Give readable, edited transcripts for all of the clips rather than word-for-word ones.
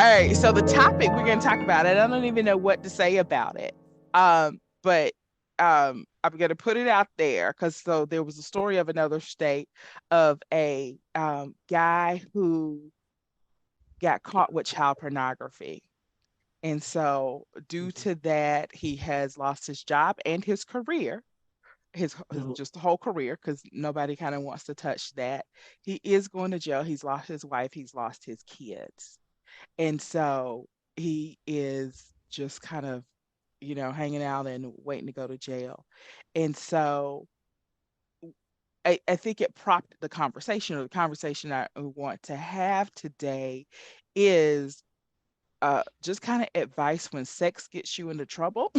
right. So the topic we're going to talk about it, I don't even know what to say about it. But I'm going to put it out there because so there was a story of another state of a guy who got caught with child pornography. And so due Mhm. to that, he has lost his job and his career, his Mhm. just the whole career, because nobody kind of wants to touch that. He is going to jail. He's lost his wife. He's lost his kids. And so he is just kind of, hanging out and waiting to go to jail. And so I think it prompted the conversation, or the conversation I want to have today is just kind of advice when sex gets you into trouble.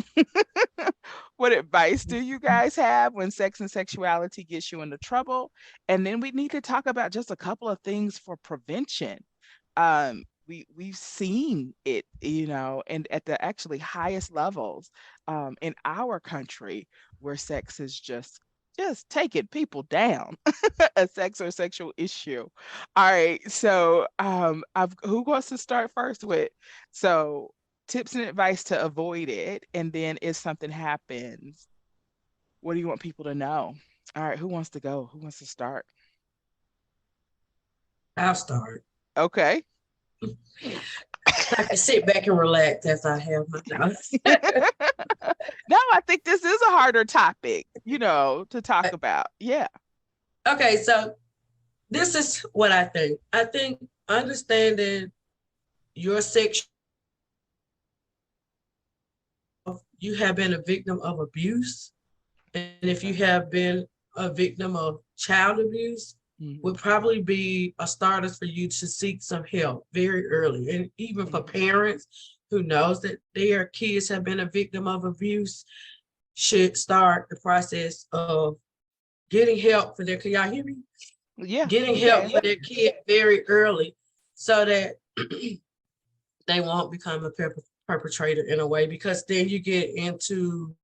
What advice do you guys have when sex and sexuality gets you into trouble? And then we need to talk about just a couple of things for prevention. We've seen it, and at the actually highest levels in our country where sex is just taking people down, a sex or sexual issue. All right, so who wants to start first with? So tips and advice to avoid it, and then if something happens, what do you want people to know? All right, who wants to go? Who wants to start? I'll start. Okay. I can sit back and relax as I have my notes. No, I think this is a harder topic, to talk about. Yeah. Okay, so this is what I think. I think understanding your sex, you have been a victim of abuse, and if you Okay. have been a victim of child abuse, would Hmm. probably be a starter for you to seek some help very early. And even for Hmm. parents who knows that their kids have been a victim of abuse, should start the process of getting help for their kid. Y'all hear me? Yeah, Getting we help can. for their kid very early so that they won't become a perpetrator in a way, because then you get into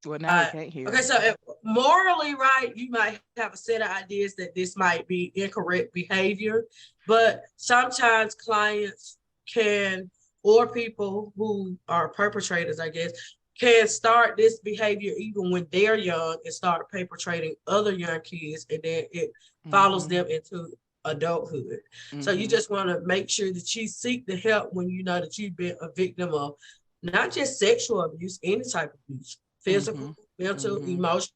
Well, now we can't okay, hear. so morally right, you might have a set of ideas that this might be incorrect behavior, but sometimes clients can, or people who are perpetrators, I guess, can start this behavior even when they're young and start perpetrating other young kids, and then it follows Hmm. them into adulthood. So you Hmm. just want to make sure that you seek the help when you know that you've been a victim of not just sexual abuse, any type of abuse, Hmm. physical, mental, Hmm. emotional,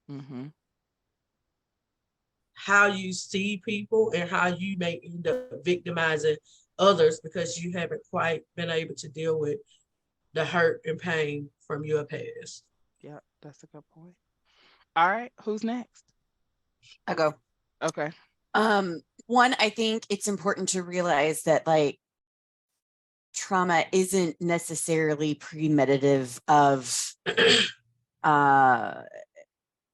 Hmm. how you see people and how you may end up victimizing others because you haven't quite been able to deal with the hurt and pain from your past. Yep, that's a good point. All right, who's next? I go. Okay. One, I think it's important to realize that like trauma isn't necessarily premeditative of uh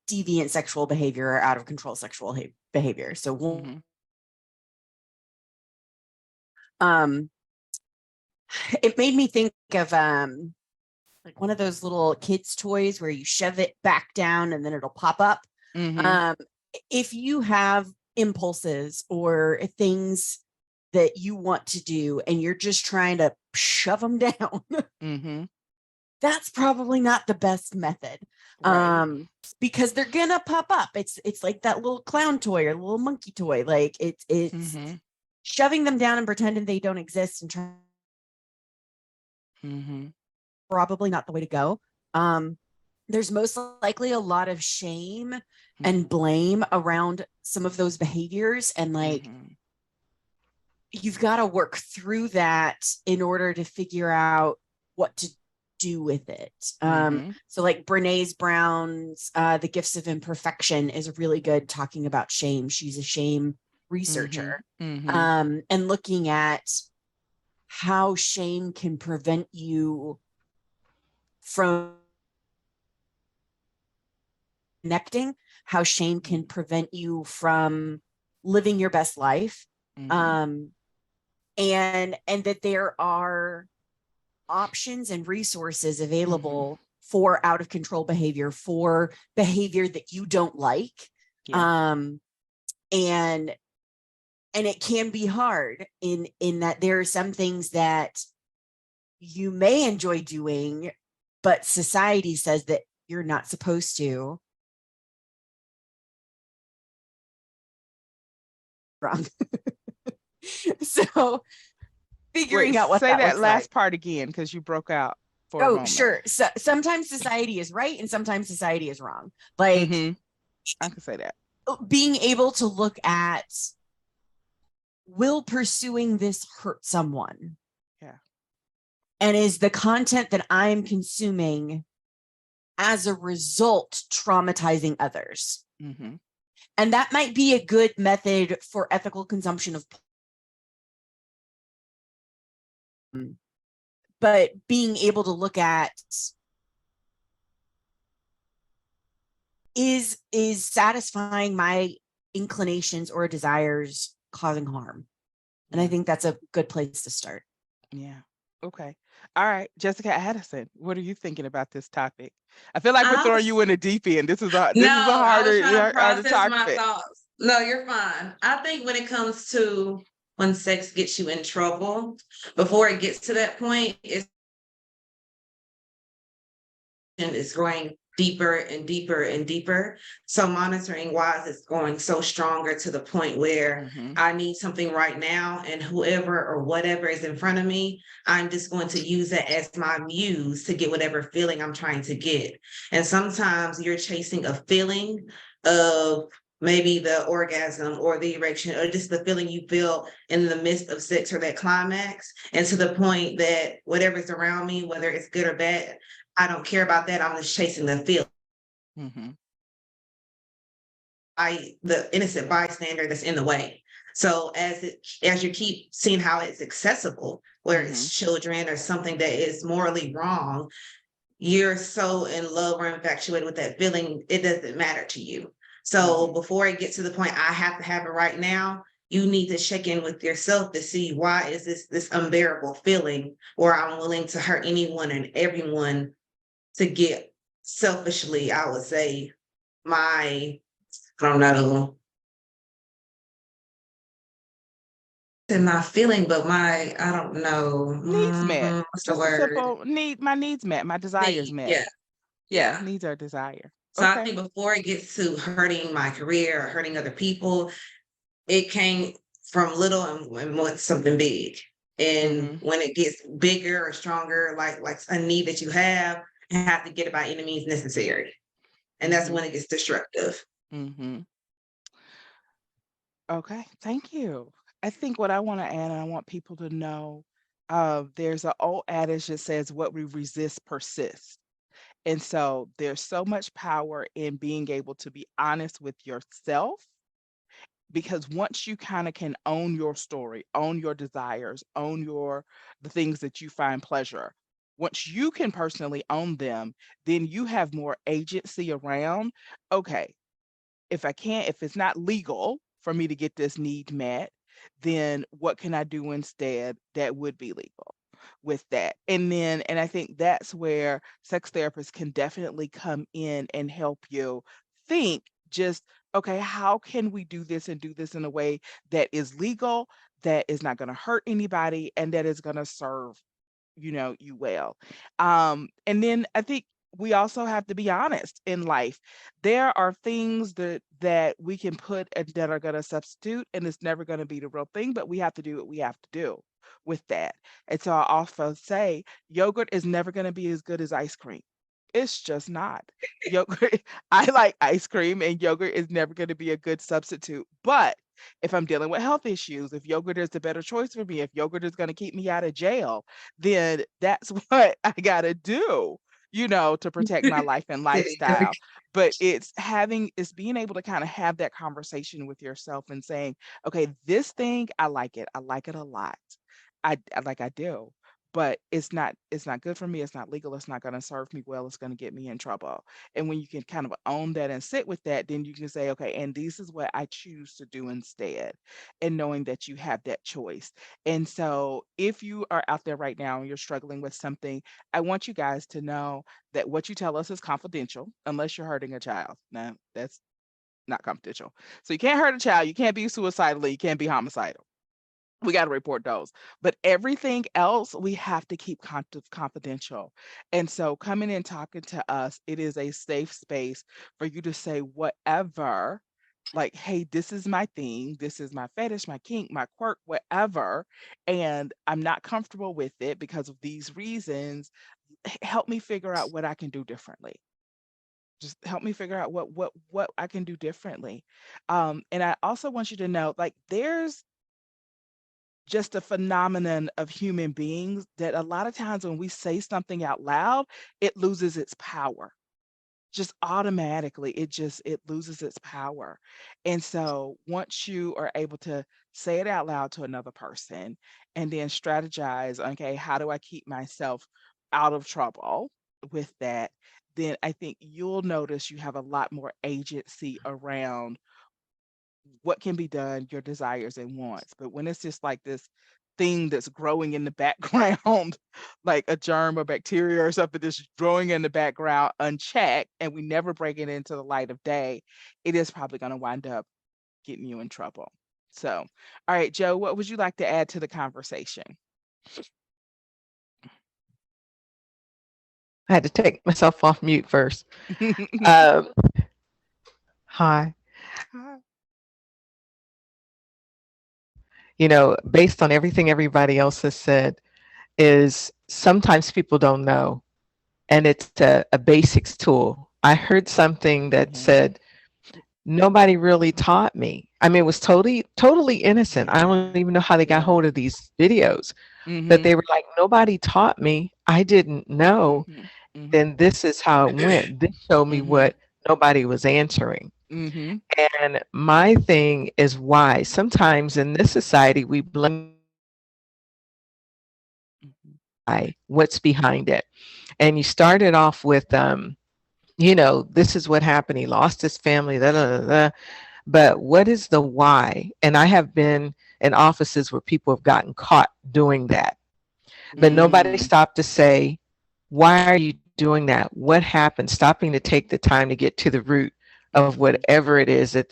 deviant sexual behavior or out of control sexual behavior. So Hmm. um it made me think of like one of those little kids toys where you shove it back down and then it'll pop up. Hmm. Um if you have impulses or things that you want to do and you're just trying to shove them down, Hmm. that's probably not the best method. Right. Because they're gonna pop up. It's like that little clown toy or little monkey toy. Like it's Hmm. shoving them down and pretending they don't exist and Hmm. probably not the way to go. Um, there's most likely a lot of shame and blame around some of those behaviors, and like Hmm. you've got to work through that in order to figure out what to do with it. Hmm. So like Brene Brown's The Gifts of Imperfection is really good talking about shame. She's a shame Hmm. researcher. Hmm. And looking at how shame can prevent you from connecting, how shame can prevent you from living your best life. Hmm. Um, and that there are options and resources Hmm. available for out of control behavior, for behavior that you don't like. Yeah. Um, and And it can be hard in that there are some things that you may enjoy doing, but society says that you're not supposed to. Wrong. So Wait, figuring out what say that that looks like. last part again because you broke out for a Oh, moment. sure. So sometimes society is right and sometimes society is wrong. Like I can say that. being able to look at, will pursuing this hurt someone? Yeah. And is the content that I'm consuming as a result traumatizing others? Mm-hmm. And that might be a good method for ethical consumption of, but being able to look at, is satisfying my inclinations or desires causing harm? And I Yeah. think that's a good place to start. Yeah. Okay. All right. Jessica Addison, what are you thinking about this topic? I feel like we're I throwing you was in the deep end. This is no, a I was trying to harder process my topic. thoughts. No, you're fine. I think when it comes to when sex gets you in trouble, before it gets to that point, it's going deeper and deeper and deeper. So monitoring wise, it's going so stronger to the point where Mm-hmm. I need something right now, and whoever or whatever is in front of me, I'm just going to use it as my muse to get whatever feeling I'm trying to get. And sometimes you're chasing a feeling of maybe the orgasm or the erection or just the feeling you feel in the midst of sex or that climax, and to the point that whatever's around me, whether it's good or bad, I don't care about that. I'm just chasing the feel. Mm-hmm. The innocent bystander that's in the way. So as you keep seeing how it's accessible, where Mm-hmm. it's children or something that is morally wrong, you're so in love or infatuated with that feeling, it doesn't matter to you. So Mm-hmm. before it gets to the point I have to have it right now, you need to check in with yourself to see, why is this unbearable feeling, or I'm willing to hurt anyone and everyone to get, selfishly, I would say, my, I don't know, and my feeling, but my, I don't know, Needs met. what's the Just a word? simple my needs met, my desires Need, met. yeah, Yeah, yeah. needs are desire. So I Okay. think before it gets to hurting my career or hurting other people, it came from little and went something big. And Mm-hmm. when it gets bigger or stronger, like a need that you have to get it by any means necessary. And that's Mm-hmm. when it gets destructive. Mm-hmm. Okay. Thank you. I think what I want to add, and I want people to know, there's an old adage that says what we resist persists. And so there's so much power in being able to be honest with yourself, because once you kind of can own your story, own your desires, own the things that you find pleasure, once you can personally own them, then you have more agency around, okay, if it's not legal for me to get this need met, then what can I do instead that would be legal with that? And I think that's where sex therapists can definitely come in and help you think, just, okay, how can we do this and do this in a way that is legal, that is not going to hurt anybody, and that is going to serve you well. And then I think we also have to be honest in life. There are things that we can put and that are going to substitute, and it's never going to be the real thing, but we have to do what we have to do with that. And so I also say yogurt is never going to be as good as ice cream. It's just not. Yogurt, I like ice cream, and yogurt is never going to be a good substitute. But if I'm dealing with health issues, if yogurt is the better choice for me, if yogurt is going to keep me out of jail, then that's what I got to do, to protect my life and lifestyle. But it's being able to kind of have that conversation with yourself and saying, okay, this thing, I like it. I like it a lot. I do. But it's not good for me. It's not legal. It's not going to serve me well. It's going to get me in trouble. And when you can kind of own that and sit with that, then you can say, okay, and this is what I choose to do instead. And knowing that you have that choice. And so if you are out there right now and you're struggling with something, I want you guys to know that what you tell us is confidential unless you're hurting a child. Now, that's not confidential. So you can't hurt a child, you can't be suicidal, you can't be homicidal. We got to report those. But everything else we have to keep confidential. And so coming and talking to us, it is a safe space for you to say whatever, like, hey, this is my thing, this is my fetish, my kink, my quirk, whatever, and I'm not comfortable with it because of these reasons. Help me figure out what I can do differently. Just help me figure out what I can do differently. And I also want you to know, like, there's just a phenomenon of human beings that a lot of times when we say something out loud, it loses its power. Just automatically, it loses its power. And so once you are able to say it out loud to another person and then strategize, okay, how do I keep myself out of trouble with that? Then I think you'll notice you have a lot more agency around what can be done, your desires and wants. But when it's just like this thing that's growing in the background, like a germ or bacteria or something that's growing in the background unchecked, and we never bring it into the light of day, it is probably going to wind up getting you in trouble. So, all right, Joe, what would you like to add to the conversation? I had to take myself off mute first. Um, Hi. Based on everything everybody else has said, is sometimes people don't know, and it's a basics tool. I heard something that said, nobody really taught me. I mean, it was totally innocent. I don't even know how they got hold of these videos, but they were like, nobody taught me. I didn't know. Then this is how it went. This showed me what nobody was answering. And my thing is why sometimes in this society we blame what's behind it. And you started off with this is what happened. He lost his family, da, da, da, da. But what is the why? And I have been in offices where people have gotten caught doing that. But nobody stopped to say, why are you doing that? What happened? Stopping to take the time to get to the root of whatever it is that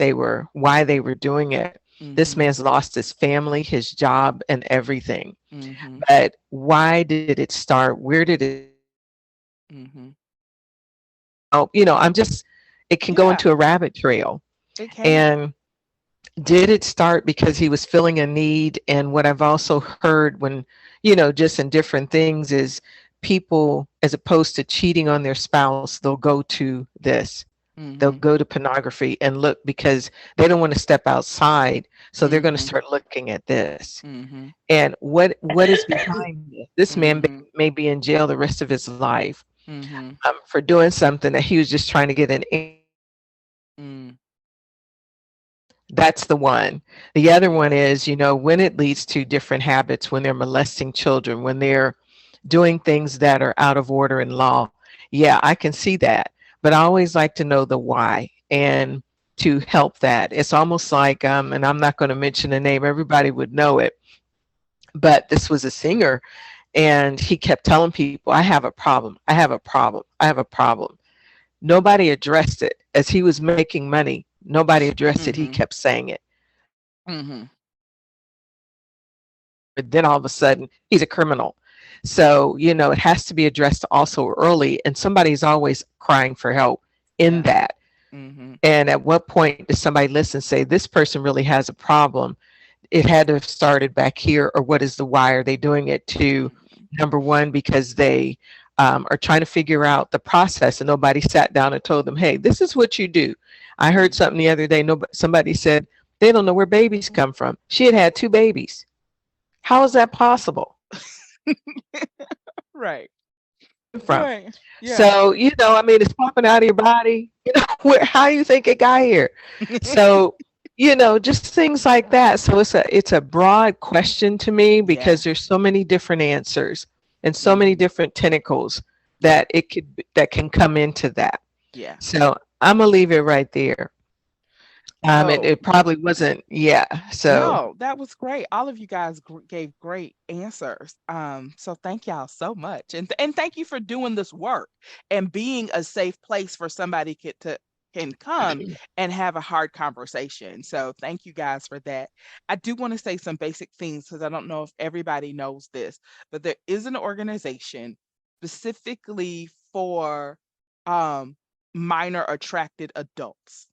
why they were doing it. This man's lost his family, his job, and everything. But why did it start? Where did it? Oh, it can go into a rabbit trail. It can. And did it start because he was feeling a need? And what I've also heard when, just in different things is people, as opposed to cheating on their spouse, they'll go to this. They'll go to pornography and look because they don't want to step outside. So they're going to start looking at this. And what is behind this? This man may be in jail the rest of his life for doing something that he was just trying to get an. That's the one. The other one is, when it leads to different habits, when they're molesting children, when they're doing things that are out of order in law. Yeah, I can see that. But I always like to know the why and to help that. It's almost like, and I'm not going to mention a name, everybody would know it, but this was a singer and he kept telling people, I have a problem. I have a problem. I have a problem. Nobody addressed it as he was making money. Nobody addressed it. He kept saying it. But then all of a sudden, he's a criminal. So, it has to be addressed also early. And somebody's always crying for help in that. And at what point does somebody listen and say, this person really has a problem? It had to have started back here. Or what is the why? Are they doing it to, number one, because they are trying to figure out the process and nobody sat down and told them, hey, this is what you do. I heard something the other day. Somebody said they don't know where babies come from. She had 2 babies. How is that possible? Right. From. Right. Yeah. So, it's popping out of your body. How do you think it got here? So, just things like that. So it's a broad question to me because there's so many different answers and so many different tentacles that that can come into that. Yeah. So I'm gonna leave it right there. It probably wasn't. Yeah. So No, that was great. All of you guys gave great answers. So thank y'all so much, and thank you for doing this work and being a safe place for somebody to can come and have a hard conversation. So thank you guys for that. I do want to say some basic things because I don't know if everybody knows this, but there is an organization specifically for minor attracted adults.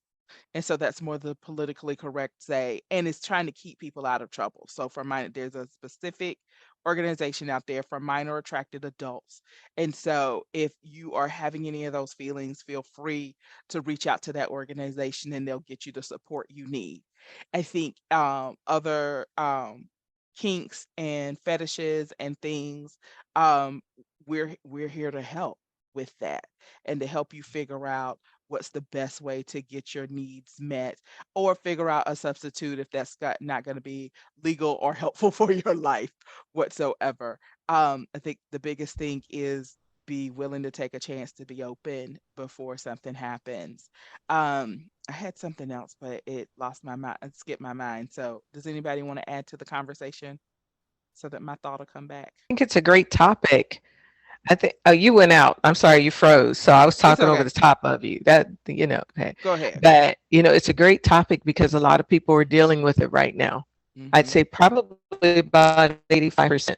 And so that's more the politically correct say, and it's trying to keep people out of trouble. So for minor, there's a specific organization out there for minor attracted adults. And so if you are having any of those feelings, feel free to reach out to that organization and they'll get you the support you need. I think other kinks and fetishes and things, we're here to help with that and to help you figure out what's the best way to get your needs met or figure out a substitute if that's not going to be legal or helpful for your life whatsoever. I think the biggest thing is be willing to take a chance to be open before something happens. I had something else, but it lost my mind, it skipped my mind. So does anybody want to add to the conversation so that my thought will come back? I think it's a great topic. I think, oh, you went out. I'm sorry, you froze. So I was It's talking over okay. the top of you. Okay. Go ahead. But, it's a great topic because a lot of people are dealing with it right now. I'd Mm-hmm. say probably about 85%, to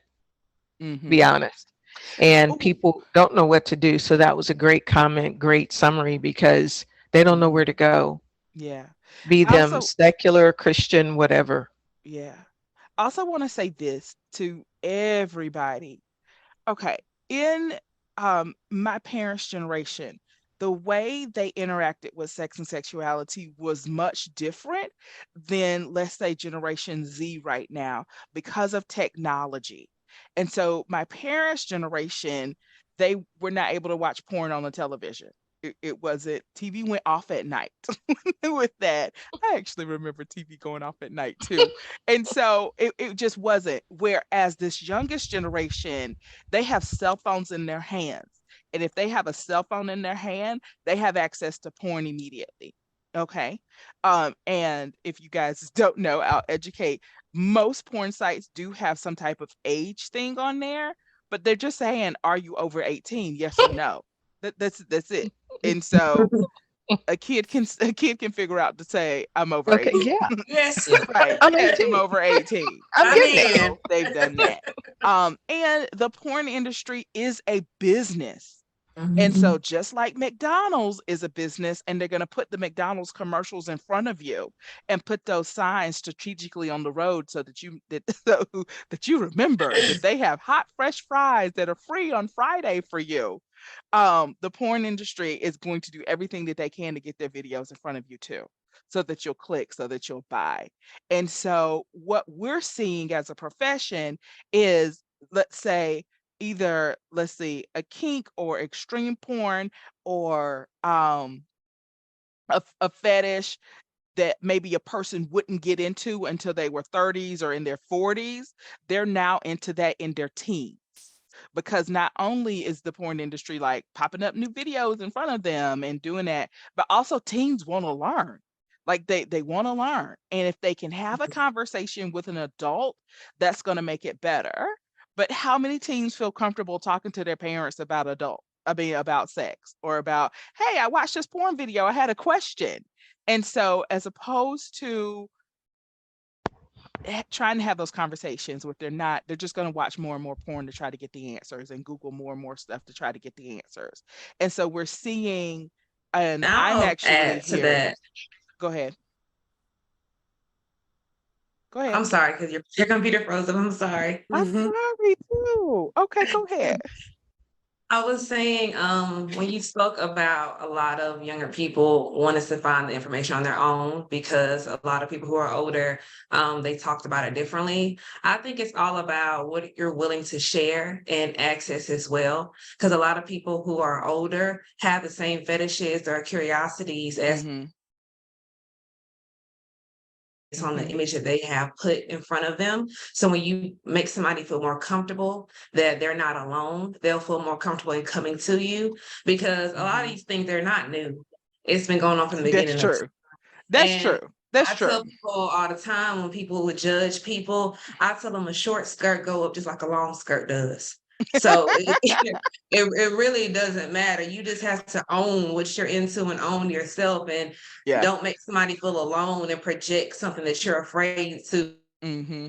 Mm-hmm. be honest. And Ooh. people don't know what to do. So that was a great comment, great summary because they don't know where to go. Yeah. Be I them also, secular, Christian, whatever. yeah. I also want to say this to everybody. Okay, in my parents' generation, the way they interacted with sex and sexuality was much different than, let's say, Generation Z right now because of technology. And so my parents' generation, they were not able to watch porn on the television. It wasn't, TV went off at night. With that, I actually remember TV going off at night too. And so it just wasn't. Whereas this youngest generation, they have cell phones in their hands. And if they have a cell phone in their hand, they have access to porn immediately. Okay. And if you guys don't know, I'll educate. Most porn sites do have some type of age thing on there, but they're just saying, are you over 18? Yes or no. That's it. And so a kid can figure out to say, I'm over Okay, 18. yeah. Yes. Right. I'm Yes, I'm 18. over 18. I'm I And getting there. mean, so they've done that. And the porn industry is a business. And so mhm. just like McDonald's is a business and they're going to put the McDonald's commercials in front of you and put those signs strategically on the road so that so that you remember that they have hot fresh fries that are free on Friday for you. The porn industry is going to do everything that they can to get their videos in front of you too, so that you'll click, so that you'll buy. And so what we're seeing as a profession is, let's say, either, let's see, a kink or extreme porn or a fetish that maybe a person wouldn't get into until they were 30s or in their 40s, they're now into that in their teens. Because not only is the porn industry like popping up new videos in front of them and doing that, but also teens want to learn. Like they want to learn. And if they can have a conversation with an adult, that's going to make it better. But how many teens feel comfortable talking to their parents about about sex or about, hey, I watched this porn video, I had a question. And so, as opposed to trying to have those conversations with, they're just going to watch more and more porn to try to get the answers and Google more and more stuff to try to get the answers. And so we're seeing, and I'm I'll actually add to hearing, that. go ahead. Go ahead. I'm sorry because your computer froze up. I'm sorry. I'm Mhm. sorry too. Okay, go ahead. I was saying, when you spoke about a lot of younger people wanting to find the information on their own because a lot of people who are older, they talked about it differently. I think it's all about what you're willing to share and access as well. Because a lot of people who are older have the same fetishes or curiosities as Mm-hmm. on the Mm-hmm. image that they have put in front of them. So when you make somebody feel more comfortable that they're not alone, they'll feel more comfortable in coming to you because a lot of Mm-hmm. these things they're not new. It's been going on from the That's beginning of true. time. That's And true. That's I true. tell people all the time when people would judge people, I tell them a short skirt go up just like a long skirt does. So it really doesn't matter. You just have to own what you're into and own yourself, and Yeah. don't make somebody feel alone and project something that you're afraid to. Mm-hmm.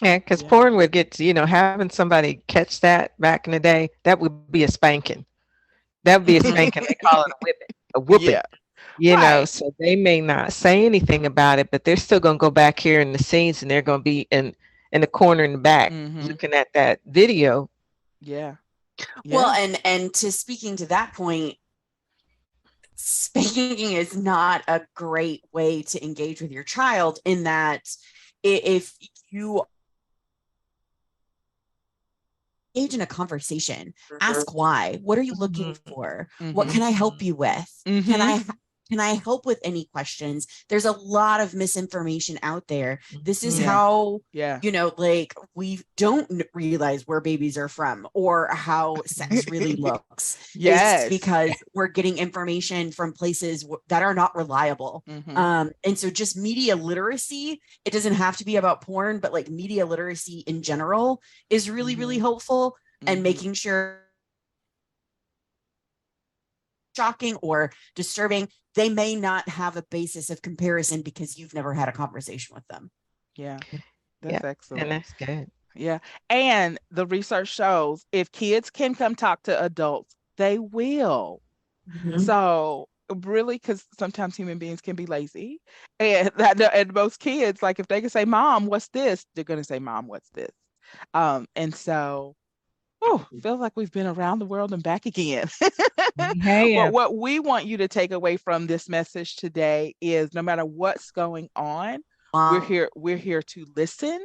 Yeah, because Yeah. porn would get, having somebody catch that back in the day, that would be a spanking. That would be a Mhm. spanking. They call it a whipping, a whooping. Yeah. Right. So they may not say anything about it, but they're still gonna go back here in the scenes, and they're gonna be in the corner in the back Mm-hmm. looking at that video. Yeah. Well, Yeah. and to speaking to that point, spanking is not a great way to engage with your child, in that if you engage in a conversation, ask why. What are you looking Mhm. for? What Mm-hmm. can I help you with? Can Mm-hmm. I help with any questions? There's a lot of misinformation out there. This is Mhm. Yeah. how, Yeah. like, we don't realize where babies are from or how sex really looks. It's Yes. because we're getting information from places that are not reliable. Mm-hmm. And so just media literacy, it doesn't have to be about porn, but like media literacy in general is really, really Mm-hmm. helpful. And Mm-hmm. making sure shocking or disturbing, they may not have a basis of comparison because you've never had a conversation with them. Yeah. Yeah, That's and excellent. that's good. Yeah. And the research shows if kids can come talk to adults, they will. Mhm. So really, because sometimes human beings can be lazy, and and most kids, like if they can say, "Mom, what's this?" They're gonna say, "Mom, what's this?" And so, oh, feels like we've been around the world and back again. But Hey, what we want you to take away from this message today is, no matter what's going on, we're Um, here. We're here to listen.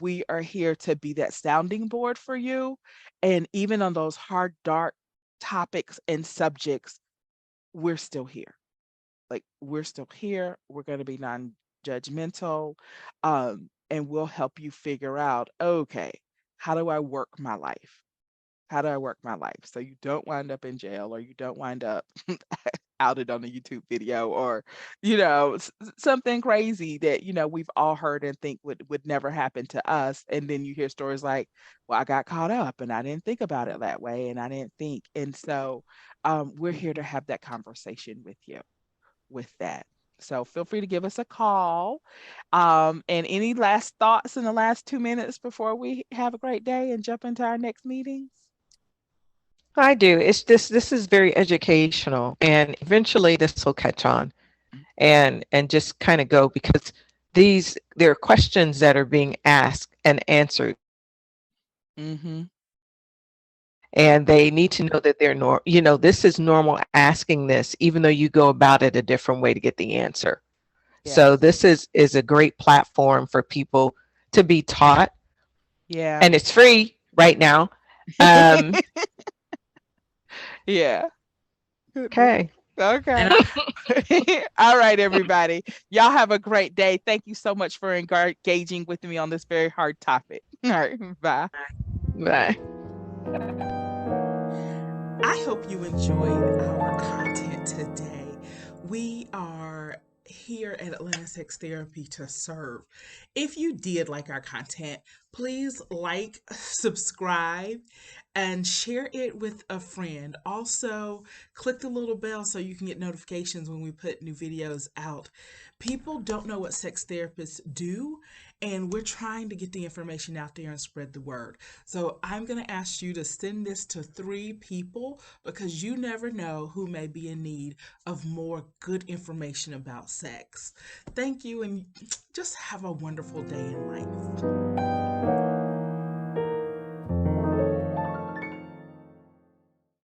We are here to be that sounding board for you, and even on those hard, dark topics and subjects, we're still here. Like, we're still here. We're going to be non-judgmental, and we'll help you figure out, okay, how do I work my life? How do I work my life so you don't wind up in jail, or you don't wind up outed on a YouTube video, or something crazy that we've all heard and think would never happen to us, and then you hear stories like, well, I got caught up and I didn't think about it that way, and I didn't think. And so we're here to have that conversation with you with that. So feel free to give us a call. And any last thoughts in the last 2 minutes before we have a great day and jump into our next meetings? I do. It's this is very educational, and eventually this will catch on and just kind of go, because there are questions that are being asked and answered, Mm-hmm. and they need to know that this is normal asking this, even though you go about it a different way to get the answer. So Yes. this is a great platform for people to be taught, Yeah. and it's free right now. Um, Yeah. Goodness. okay. And Okay. All right, everybody. Y'all have a great day. Thank you so much for engaging with me on this very hard topic. All right. Bye. Bye. I hope you enjoyed our content today. We are here at Atlanta Sex Therapy to serve. If you did like our content, please like, subscribe, and share it with a friend. Also, click the little bell so you can get notifications when we put new videos out. People don't know what sex therapists do, and we're trying to get the information out there and spread the word. So I'm going to ask you to send this to 3 people, because you never know who may be in need of more good information about sex. Thank you, and just have a wonderful day in life.